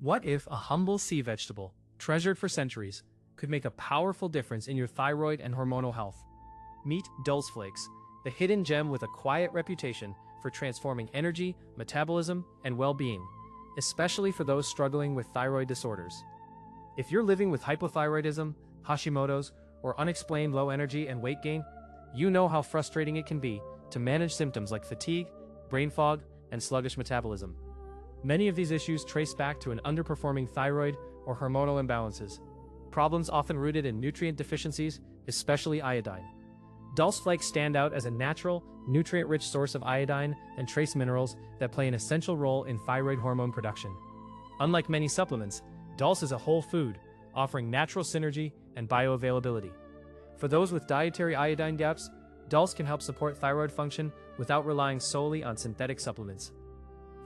What if a humble sea vegetable, treasured for centuries, could make a powerful difference in your thyroid and hormonal health? Meet Dulse Flakes, the hidden gem with a quiet reputation for transforming energy, metabolism, and well-being, especially for those struggling with thyroid disorders. If you're living with hypothyroidism, Hashimoto's, or unexplained low energy and weight gain, you know how frustrating it can be to manage symptoms like fatigue, brain fog, and sluggish metabolism. Many of these issues trace back to an underperforming thyroid or hormonal imbalances, problems often rooted in nutrient deficiencies, especially iodine. Dulse Flakes stand out as a natural, nutrient-rich source of iodine and trace minerals that play an essential role in thyroid hormone production. Unlike many supplements, Dulse is a whole food, offering natural synergy and bioavailability. For those with dietary iodine gaps, Dulse can help support thyroid function without relying solely on synthetic supplements.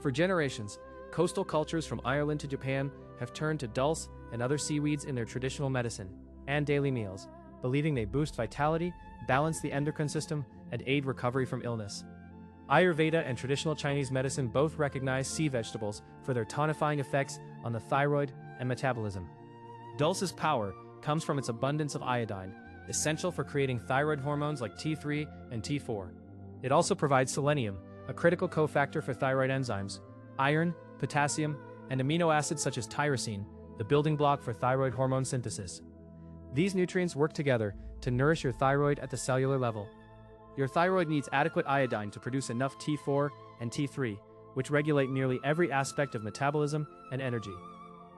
For generations, coastal cultures from Ireland to Japan have turned to dulse and other seaweeds in their traditional medicine and daily meals, believing they boost vitality, balance the endocrine system, and aid recovery from illness. Ayurveda and traditional Chinese medicine both recognize sea vegetables for their tonifying effects on the thyroid and metabolism. Dulse's power comes from its abundance of iodine, essential for creating thyroid hormones like T3 and T4. It also provides selenium, a critical cofactor for thyroid enzymes, iron, potassium, and amino acids such as tyrosine, the building block for thyroid hormone synthesis. These nutrients work together to nourish your thyroid at the cellular level. Your thyroid needs adequate iodine to produce enough T4 and T3, which regulate nearly every aspect of metabolism and energy.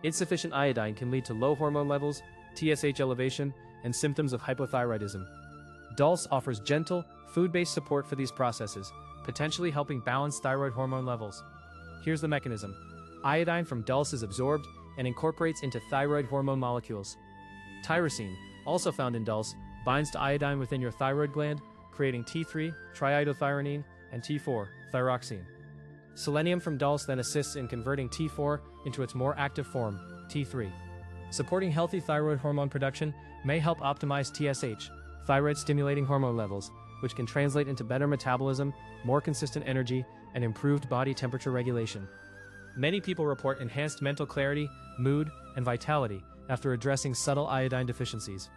Insufficient iodine can lead to low hormone levels, TSH elevation, and symptoms of hypothyroidism. Dulse offers gentle, food-based support for these processes, potentially helping balance thyroid hormone levels. Here's the mechanism. Iodine from Dulse is absorbed and incorporates into thyroid hormone molecules. Tyrosine, also found in Dulse, binds to iodine within your thyroid gland, creating T3, triiodothyronine, and T4, thyroxine. Selenium from Dulse then assists in converting T4 into its more active form, T3. Supporting healthy thyroid hormone production may help optimize TSH, thyroid-stimulating hormone levels, which can translate into better metabolism, more consistent energy, and improved body temperature regulation. Many people report enhanced mental clarity, mood, and vitality after addressing subtle iodine deficiencies.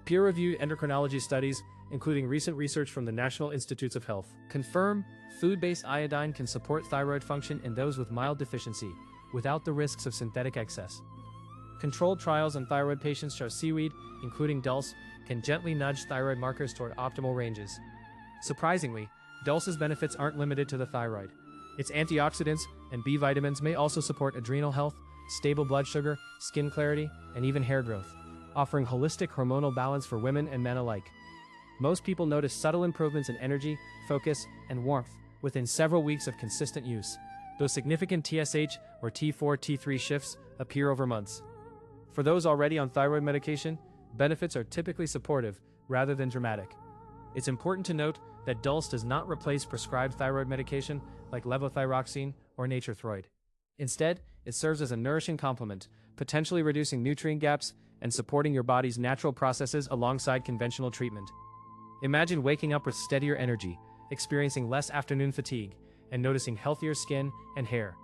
Peer-reviewed endocrinology studies, including recent research from the National Institutes of Health, confirm food-based iodine can support thyroid function in those with mild deficiency, without the risks of synthetic excess. Controlled trials on thyroid patients show seaweed, including Dulse, can gently nudge thyroid markers toward optimal ranges. Surprisingly, Dulse's benefits aren't limited to the thyroid. Its antioxidants and B vitamins may also support adrenal health, stable blood sugar, skin clarity, and even hair growth, offering holistic hormonal balance for women and men alike. Most people notice subtle improvements in energy, focus, and warmth within several weeks of consistent use, though significant TSH or T4-T3 shifts appear over months. For those already on thyroid medication, benefits are typically supportive rather than dramatic. It's important to note that Dulse does not replace prescribed thyroid medication like levothyroxine or Thyroid. Instead, it serves as a nourishing complement, potentially reducing nutrient gaps and supporting your body's natural processes alongside conventional treatment. Imagine waking up with steadier energy, experiencing less afternoon fatigue, and noticing healthier skin and hair.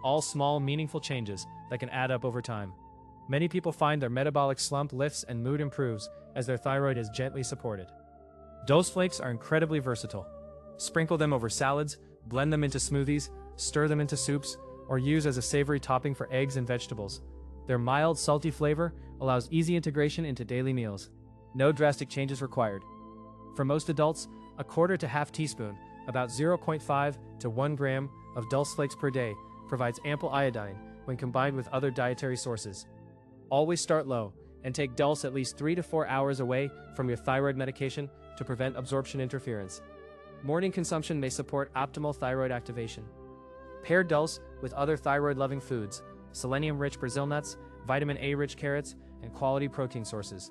All small, meaningful changes that can add up over time. Many people find their metabolic slump lifts and mood improves as their thyroid is gently supported. Dulse Flakes are incredibly versatile. Sprinkle them over salads, blend them into smoothies, stir them into soups, or use as a savory topping for eggs and vegetables. Their mild, salty flavor allows easy integration into daily meals. No drastic changes required. For most adults, a quarter to half teaspoon, about 0.5 to 1 gram of Dulse Flakes per day, provides ample iodine when combined with other dietary sources. Always start low and take Dulse at least 3 to 4 hours away from your thyroid medication to prevent absorption interference. Morning consumption may support optimal thyroid activation. Pair Dulse with other thyroid-loving foods, selenium-rich Brazil nuts, vitamin A-rich carrots, and quality protein sources.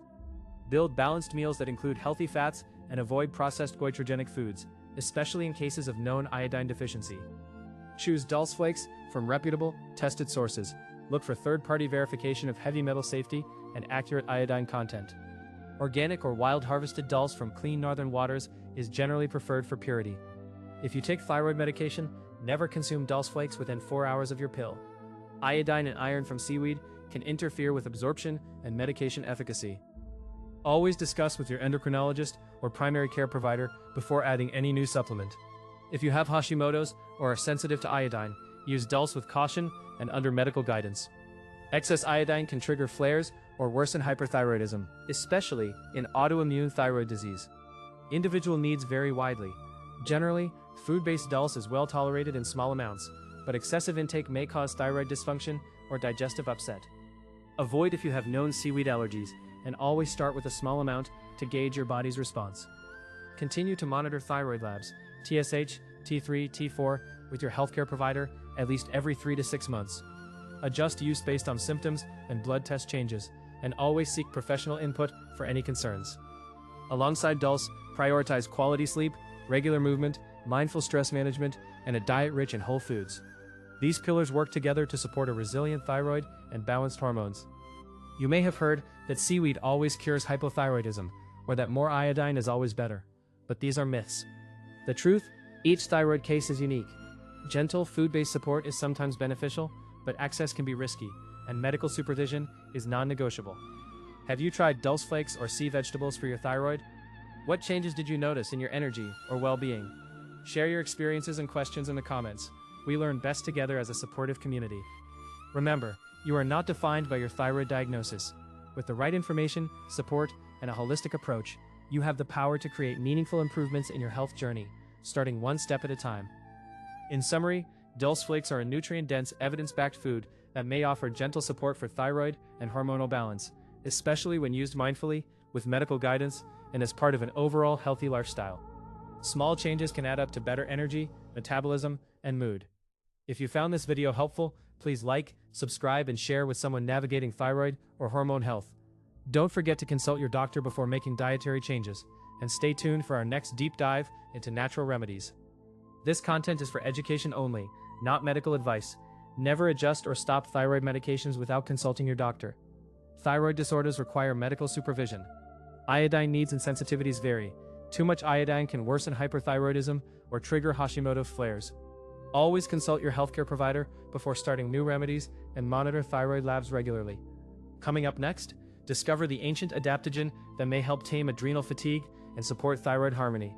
Build balanced meals that include healthy fats and avoid processed goitrogenic foods, especially in cases of known iodine deficiency. Choose Dulse Flakes from reputable, tested sources. Look for third-party verification of heavy metal safety and accurate iodine content. Organic or wild-harvested Dulse from clean northern waters is generally preferred for purity. If you take thyroid medication, never consume Dulse Flakes within 4 hours of your pill. Iodine and iron from seaweed can interfere with absorption and medication efficacy. Always discuss with your endocrinologist or primary care provider before adding any new supplement. If you have Hashimoto's or are sensitive to iodine, use Dulse with caution and under medical guidance. Excess iodine can trigger flares or worsen hyperthyroidism, especially in autoimmune thyroid disease. Individual needs vary widely. Generally, food-based Dulse is well tolerated in small amounts, but excessive intake may cause thyroid dysfunction or digestive upset. Avoid if you have known seaweed allergies, and always start with a small amount to gauge your body's response. Continue to monitor thyroid labs, TSH, T3, T4, with your healthcare provider at least every 3 to 6 months. Adjust use based on symptoms and blood test changes, and always seek professional input for any concerns. Alongside Dulse, prioritize quality sleep, regular movement, mindful stress management, and a diet rich in whole foods. These pillars work together to support a resilient thyroid and balanced hormones. You may have heard that seaweed always cures hypothyroidism, or that more iodine is always better. But these are myths. The truth? Each thyroid case is unique. Gentle, food-based support is sometimes beneficial, but access can be risky, and medical supervision is non-negotiable. Have you tried Dulse Flakes or sea vegetables for your thyroid? What changes did you notice in your energy or well-being? Share your experiences and questions in the comments. We learn best together as a supportive community. Remember, you are not defined by your thyroid diagnosis. With the right information, support, and a holistic approach, you have the power to create meaningful improvements in your health journey, starting one step at a time. In summary, Dulse Flakes are a nutrient-dense, evidence-backed food that may offer gentle support for thyroid and hormonal balance, especially when used mindfully, with medical guidance, and as part of an overall healthy lifestyle. Small changes can add up to better energy, metabolism, and mood. If you found this video helpful, please like, subscribe, and share with someone navigating thyroid or hormone health. Don't forget to consult your doctor before making dietary changes, and stay tuned for our next deep dive into natural remedies. This content is for education only, not medical advice. Never adjust or stop thyroid medications without consulting your doctor. Thyroid disorders require medical supervision. Iodine needs and sensitivities vary. Too much iodine can worsen hyperthyroidism or trigger Hashimoto flares. Always consult your healthcare provider before starting new remedies and monitor thyroid labs regularly. Coming up next, discover the ancient adaptogen that may help tame adrenal fatigue and support thyroid harmony.